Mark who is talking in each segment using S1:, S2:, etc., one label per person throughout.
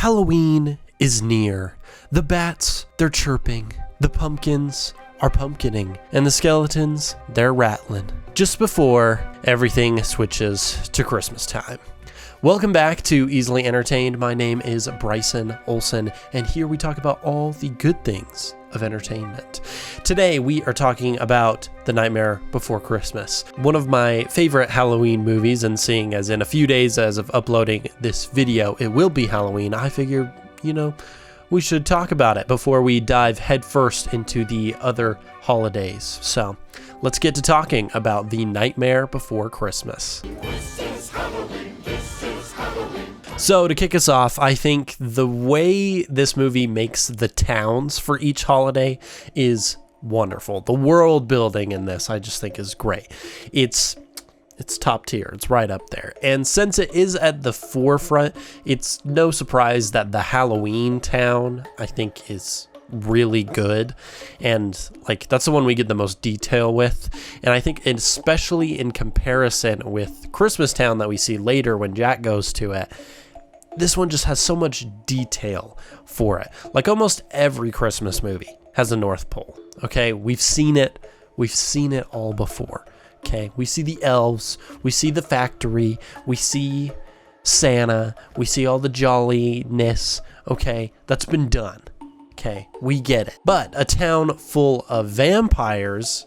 S1: Halloween is near. The bats, they're chirping. The pumpkins are pumpkining. And the skeletons, they're rattling. Just before everything switches to Christmas time. Welcome back to Easily Entertained. My name is Bryson Olson, and here we talk about all the good things of entertainment. Today we are talking about The Nightmare Before Christmas, one of my favorite Halloween movies, and seeing as in a few days as of uploading this video, it will be Halloween, I figure, we should talk about it before we dive headfirst into the other holidays. So let's get to talking about The Nightmare Before Christmas.
S2: This is Halloween, this is Halloween.
S1: So to kick us off, I think the way this movie makes the towns for each holiday is wonderful. The world building in this, I just think, is great. It's top tier. It's right up there. And since it is at the forefront, it's no surprise that the Halloween town, I think, is really good. And that's the one we get the most detail with. And I think especially in comparison with Christmas Town that we see later when Jack goes to it, this one just has so much detail for it. Like almost every Christmas movie has a North Pole. Okay, we've seen it all before. Okay, we see the elves, we see the factory, we see Santa, we see all the jolliness. Okay, that's been done. Okay, we get it. But a town full of vampires,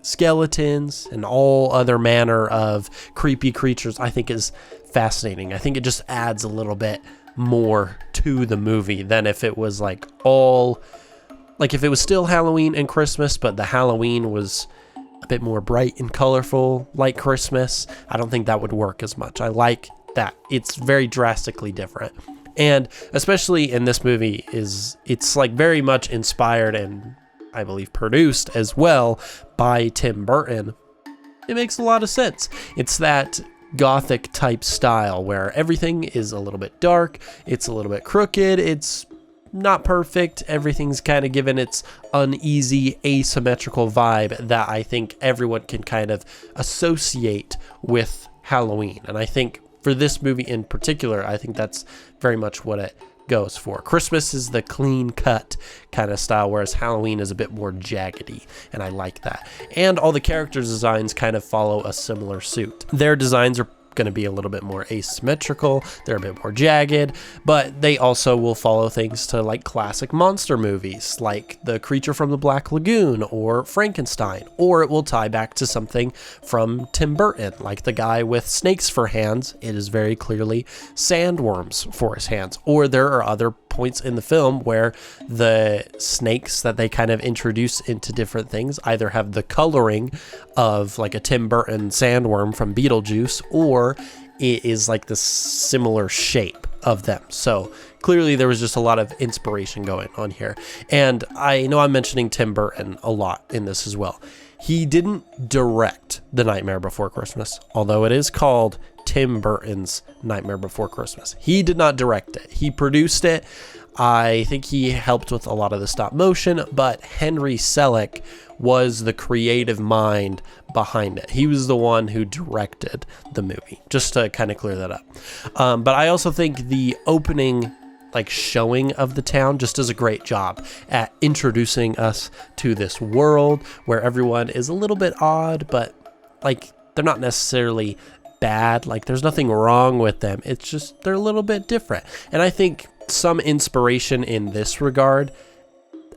S1: skeletons, and all other manner of creepy creatures, I think is fascinating. I think it just adds a little bit more to the movie than if it was if it was still Halloween and Christmas, but the Halloween was a bit more bright and colorful like Christmas. I don't think that would work as much. I like that. It's very drastically different. And especially in this movie it's very much inspired and I believe produced as well by Tim Burton. It makes a lot of sense. It's that gothic type style where everything is a little bit dark, it's a little bit crooked, it's not perfect, everything's kind of given its uneasy, asymmetrical vibe that I think everyone can kind of associate with Halloween. And I think for this movie in particular, I think that's very much what it goes for. Christmas is the clean cut kind of style, whereas Halloween is a bit more jaggedy, and I like that. And all the characters' designs kind of follow a similar suit. Their designs are going to be a little bit more asymmetrical, they're a bit more jagged, but they also will follow things to classic monster movies like The Creature from the Black Lagoon or Frankenstein, or it will tie back to something from Tim Burton, like the guy with snakes for hands. It is very clearly sandworms for his hands. Or there are other points in the film where the snakes that they kind of introduce into different things either have the coloring of a Tim Burton sandworm from Beetlejuice, or it is the similar shape of them. So clearly there was just a lot of inspiration going on here. And I know I'm mentioning Tim Burton a lot in this as well. He didn't direct The Nightmare Before Christmas, although it is called Tim Burton's Nightmare Before Christmas. He did not direct it. He produced it. I think he helped with a lot of the stop motion, but Henry Selick was the creative mind behind it. He was the one who directed the movie, just to kind of clear that up. But I also think the opening showing of the town just does a great job at introducing us to this world where everyone is a little bit odd, but they're not necessarily bad. There's nothing wrong with them. It's just they're a little bit different. And I think some inspiration in this regard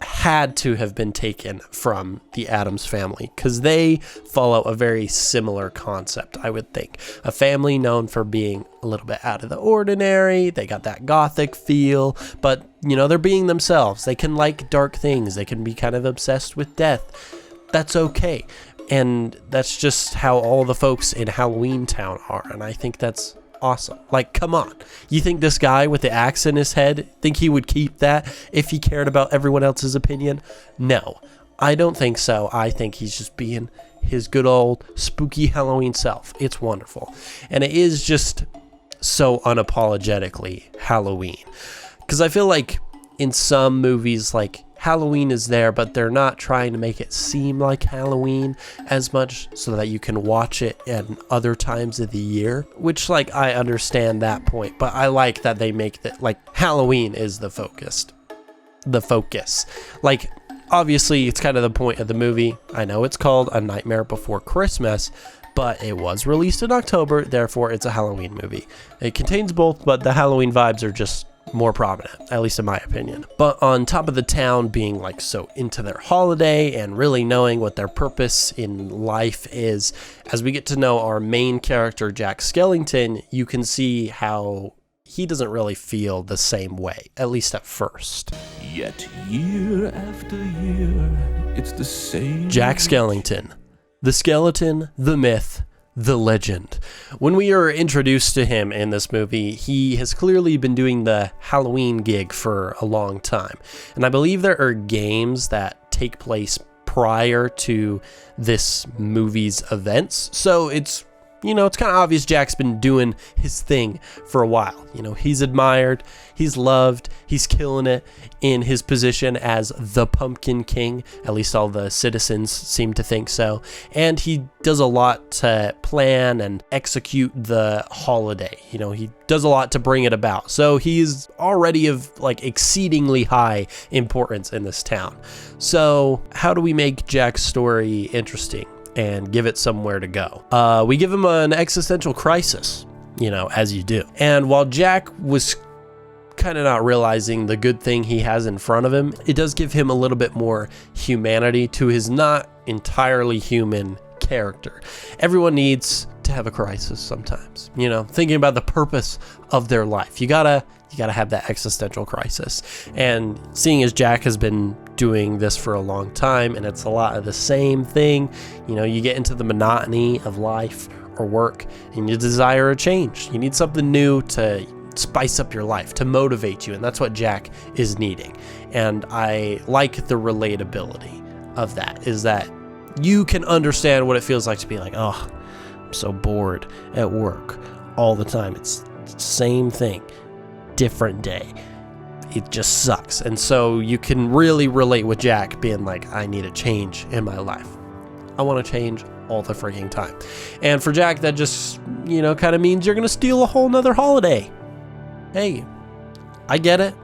S1: had to have been taken from the Addams Family, because they follow a very similar concept, I would think. A family known for being a little bit out of the ordinary. They got that gothic feel, but they're being themselves. They can like dark things. They can be kind of obsessed with death. That's okay. And that's just how all the folks in Halloween Town are. And I think that's awesome. Come on. You think this guy with the axe in his head, think he would keep that if he cared about everyone else's opinion? No, I don't think so. I think he's just being his good old spooky Halloween self. It's wonderful. And it is just so unapologetically Halloween. Because I feel in some movies, Halloween is there, but they're not trying to make it seem like Halloween as much so that you can watch it at other times of the year, which, like, I understand that point, but I like that they make that, like, Halloween is the focus. Like, obviously, it's kind of the point of the movie. I know it's called A Nightmare Before Christmas, but it was released in October, therefore it's a Halloween movie. It contains both, but the Halloween vibes are just more prominent, at least in my opinion. But on top of the town being like so into their holiday and really knowing what their purpose in life is, as we get to know our main character, Jack Skellington, you can see how he doesn't really feel the same way, at least at first.
S3: Yet year after year, it's the same.
S1: Jack Skellington, the skeleton, the myth, the legend. When we are introduced to him in this movie, he has clearly been doing the Halloween gig for a long time. And I believe there are games that take place prior to this movie's events. So it's kind of obvious Jack's been doing his thing for a while. He's admired, he's loved, he's killing it in his position as the Pumpkin King. At least all the citizens seem to think so. And he does a lot to plan and execute the holiday. He does a lot to bring it about. So he's already of like exceedingly high importance in this town. So how do we make Jack's story interesting and give it somewhere to go? We give him an existential crisis, as you do. And while Jack was kind of not realizing the good thing he has in front of him, it does give him a little bit more humanity to his not entirely human character. Everyone needs to have a crisis sometimes, thinking about the purpose of their life. You gotta have that existential crisis. And seeing as Jack has been doing this for a long time and it's a lot of the same thing, you get into the monotony of life or work and you desire a change. You need something new to spice up your life, to motivate you, and that's what Jack is needing. And I like the relatability of that, is that you can understand what it feels like to be like, oh, I'm so bored at work all the time. It's the same thing, different day. It just sucks. And so you can really relate with Jack being like, I need a change in my life. I want to change all the freaking time. And for Jack, that just, kind of means you're going to steal a whole nother holiday. Hey, I get it.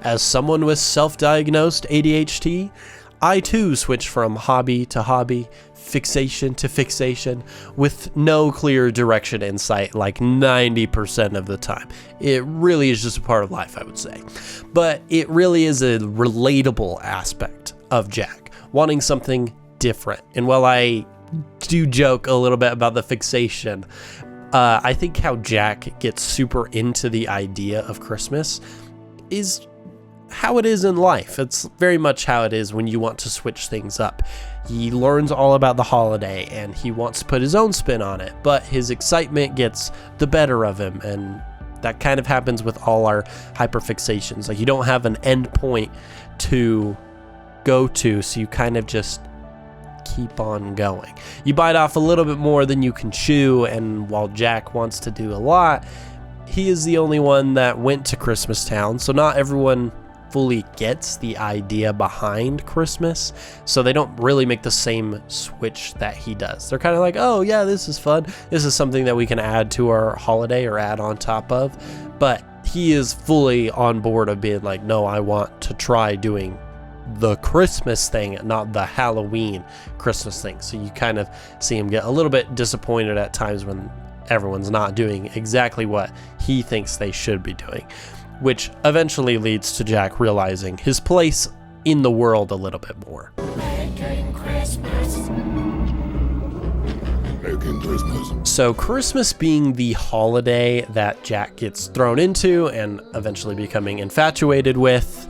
S1: As someone with self-diagnosed ADHD, I too switch from hobby to hobby, fixation to fixation, with no clear direction in sight like 90% of the time. It really is just a part of life, I would say. But it really is a relatable aspect of Jack, wanting something different. And while I do joke a little bit about the fixation, I think how Jack gets super into the idea of Christmas is how it is in life. It's very much how it is when you want to switch things up. He learns all about the holiday and he wants to put his own spin on it, but his excitement gets the better of him, and that kind of happens with all our hyperfixations. Like, you don't have an end point to go to, so you kind of just keep on going. You bite off a little bit more than you can chew, and while Jack wants to do a lot, he is the only one that went to Christmas Town, so not everyone fully gets the idea behind Christmas, so they don't really make the same switch that he does. They're kind of like, oh yeah, this is fun. This is something that we can add to our holiday or add on top of, but he is fully on board of being like, no, I want to try doing the Christmas thing, not the Halloween Christmas thing. So you kind of see him get a little bit disappointed at times when everyone's not doing exactly what he thinks they should be doing, which eventually leads to Jack realizing his place in the world a little bit more.
S2: Making Christmas. Making Christmas.
S1: So Christmas being the holiday that Jack gets thrown into and eventually becoming infatuated with,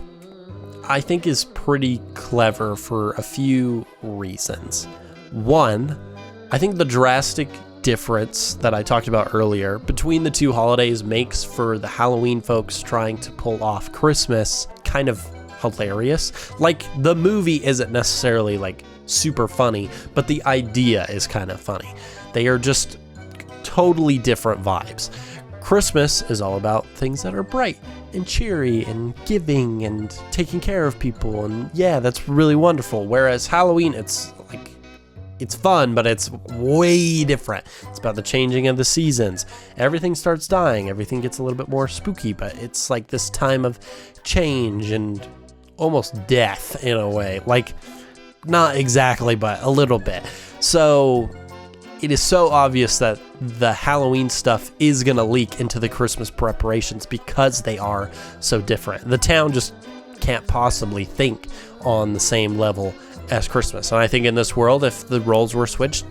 S1: I think is pretty clever for a few reasons. One, I think the drastic difference that I talked about earlier between the two holidays makes for the Halloween folks trying to pull off Christmas kind of hilarious. Like, the movie isn't necessarily like super funny, but the idea is kind of funny. They are just totally different vibes. Christmas is all about things that are bright and cheery and giving and taking care of people, and yeah, that's really wonderful. Whereas Halloween, it's like, it's fun, but it's way different. It's about the changing of the seasons. Everything starts dying. Everything gets a little bit more spooky, but it's like this time of change and almost death in a way. Like, not exactly, but a little bit. So it is so obvious that the Halloween stuff is going to leak into the Christmas preparations because they are so different. The town just can't possibly think on the same level as Christmas. And I think in this world, if the roles were switched,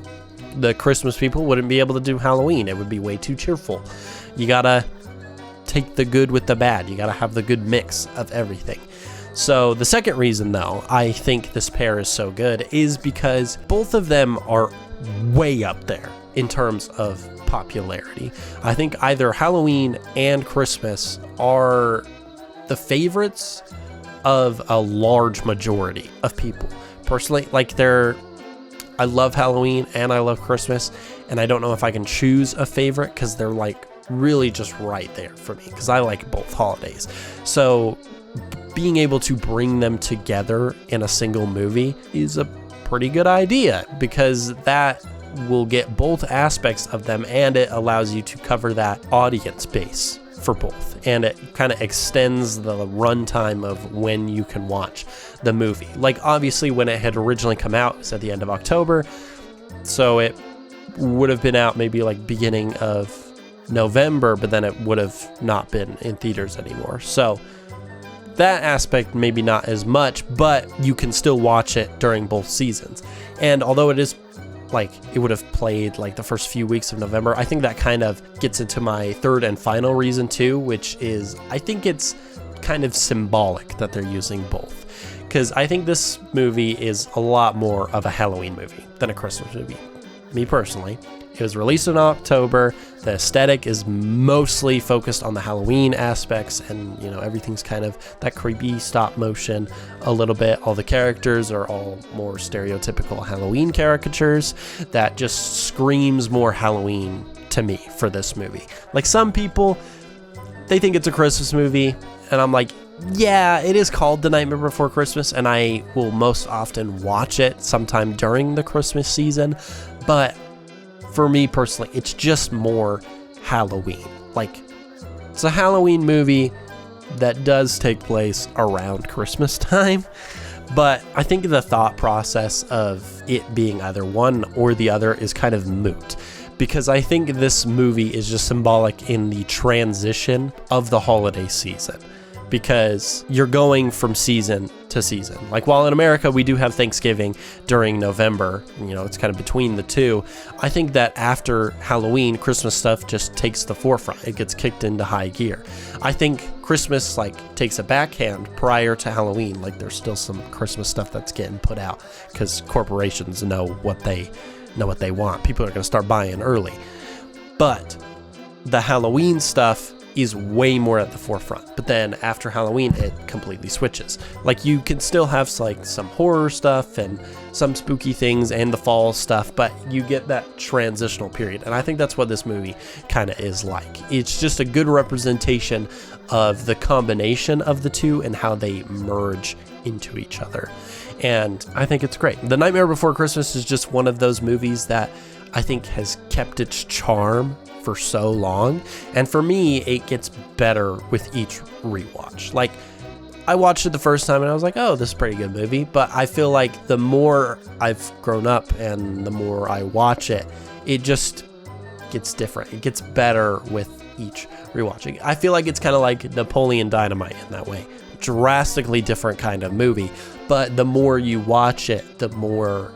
S1: the Christmas people wouldn't be able to do Halloween. It would be way too cheerful. You gotta take the good with the bad. You gotta have the good mix of everything. So the second reason, though, I think this pair is so good is because both of them are way up there in terms of popularity. I think either Halloween and Christmas are the favorites of a large majority of people. Personally, like, I love Halloween and I love Christmas, and I don't know if I can choose a favorite because they're like really just right there for me because I like both holidays. So being able to bring them together in a single movie is a pretty good idea because that will get both aspects of them, and it allows you to cover that audience base for both, and it kind of extends the runtime of when you can watch the movie. Like, obviously when it had originally come out, it was at the end of October, so it would have been out maybe like beginning of November, but then it would have not been in theaters anymore. So that aspect maybe not as much, but you can still watch it during both seasons. And although it is like, it would have played like the first few weeks of November, I think that kind of gets into my third and final reason too, which is I think it's kind of symbolic that they're using both. Because I think this movie is a lot more of a Halloween movie than a Christmas movie. Me personally. It was released in October. The aesthetic is mostly focused on the Halloween aspects, and you know, everything's kind of that creepy stop motion a little bit. All the characters are all more stereotypical Halloween caricatures that just screams more Halloween to me for this movie. Like, some people, they think it's a Christmas movie, and I'm like, yeah, it is called The Nightmare Before Christmas, and I will most often watch it sometime during the Christmas season, but for me personally, it's just more Halloween. Like, it's a Halloween movie that does take place around Christmas time, but I think the thought process of it being either one or the other is kind of moot, because I think this movie is just symbolic in the transition of the holiday season, because you're going from season to season. Like, while in America we do have Thanksgiving during November, you know, it's kind of between the two, I think that after Halloween, Christmas stuff just takes the forefront. It gets kicked into high gear. I think Christmas like takes a backhand prior to Halloween. Like, there's still some Christmas stuff that's getting put out because corporations know what they want. People are going to start buying early. But the Halloween stuff is way more at the forefront. But then after Halloween, it completely switches. Like, you can still have like some horror stuff and some spooky things and the fall stuff, but you get that transitional period. And I think that's what this movie kind of is like. It's just a good representation of the combination of the two and how they merge into each other. And I think it's great. The Nightmare Before Christmas is just one of those movies that I think has kept its charm for so long, and for me it gets better with each rewatch. Like, I watched it the first time and I was like, oh, this is a pretty good movie, but I feel like the more I've grown up and the more I watch it, it just gets different. It gets better with each rewatching. I feel like it's kind of like Napoleon Dynamite in that way. Drastically different kind of movie, but the more you watch it, the more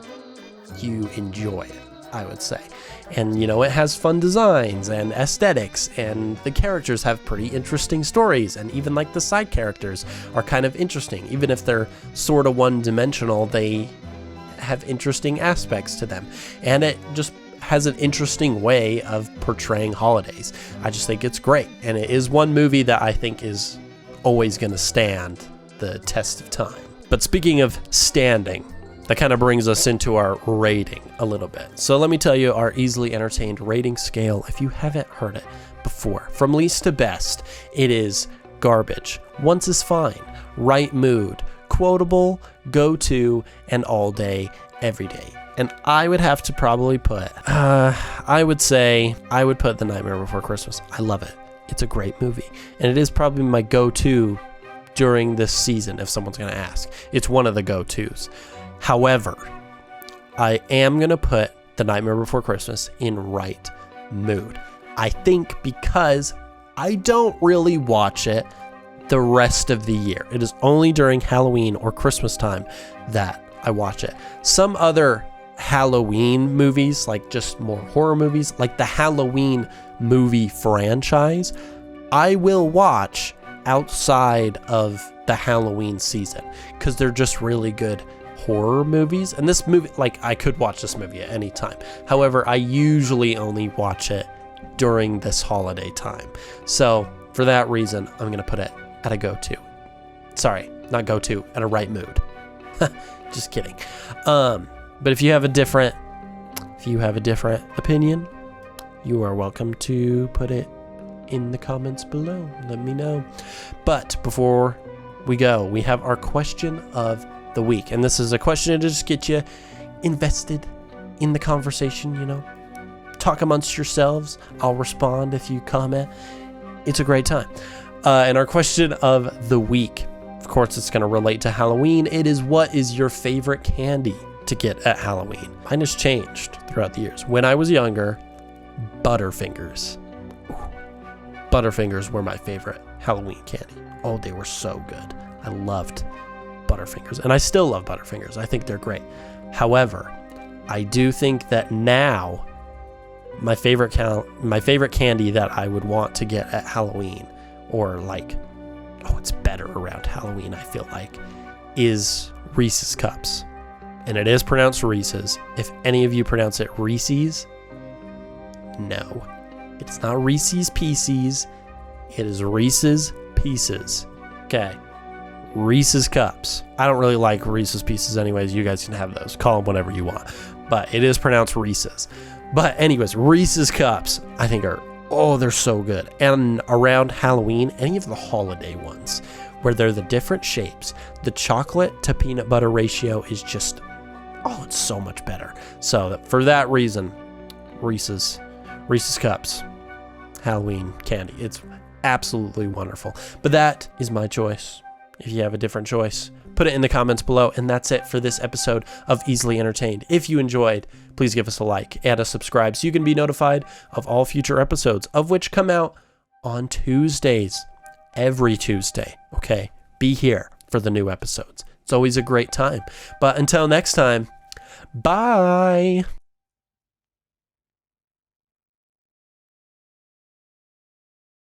S1: you enjoy it, I would say. And, you know, it has fun designs and aesthetics, and the characters have pretty interesting stories, and even like the side characters are kind of interesting. Even if they're sort of one-dimensional, they have interesting aspects to them, and it just has an interesting way of portraying holidays. I just think it's great, and it is one movie that I think is always going to stand the test of time. But speaking of standing, that kind of brings us into our rating a little bit. So let me tell you our easily entertained rating scale if you haven't heard it before. From least to best, it is garbage. Once is fine. Right mood. Quotable, go-to, and all day, every day. And I would have to probably put, I would put The Nightmare Before Christmas. I love it. It's a great movie. And it is probably my go-to during this season, if someone's going to ask. It's one of the go-tos. However, I am going to put The Nightmare Before Christmas in right mood. I think because I don't really watch it the rest of the year. It is only during Halloween or Christmas time that I watch it. Some other Halloween movies, like just more horror movies, like the Halloween movie franchise, I will watch outside of the Halloween season because they're just really good horror movies. And this movie, like, I could watch this movie at any time. However, I usually only watch it during this holiday time. So for that reason, I'm going to put it at a go-to. Sorry, not go-to, at a right mood. Just kidding. But if you have a different opinion, you are welcome to put it in the comments below. Let me know. But before we go, we have our question of the week. And this is a question to just get you invested in the conversation, you know. Talk amongst yourselves. I'll respond if you comment. It's a great time. And our question of the week, of course, it's going to relate to Halloween. It is, what is your favorite candy to get at Halloween? Mine has changed throughout the years. When I was younger, Butterfingers. Butterfingers were my favorite Halloween candy. Oh, they were so good. I loved Butterfingers. And I still love Butterfingers. I think they're great. However, I do think that now my favorite candy that I would want to get at Halloween, or like, oh, it's better around Halloween, I feel like, is Reese's Cups. And it is pronounced Reese's. If any of you pronounce it Reese's, no. It's not Reese's Pieces. It is Reese's Pieces. Okay. Reese's Cups. I don't really like Reese's Pieces anyways. You guys can have those. Call them whatever you want. But it is pronounced Reese's. But anyways, Reese's Cups, I think they're so good. And around Halloween, any of the holiday ones, where they're the different shapes, the chocolate to peanut butter ratio is just, it's so much better. So for that reason, Reese's Cups, Halloween candy. It's absolutely wonderful. But that is my choice. If you have a different choice, put it in the comments below. And that's it for this episode of Easily Entertained. If you enjoyed, please give us a like and a subscribe so you can be notified of all future episodes, of which come out on Tuesdays. Every Tuesday, okay? Be here for the new episodes. It's always a great time. But until next time, bye!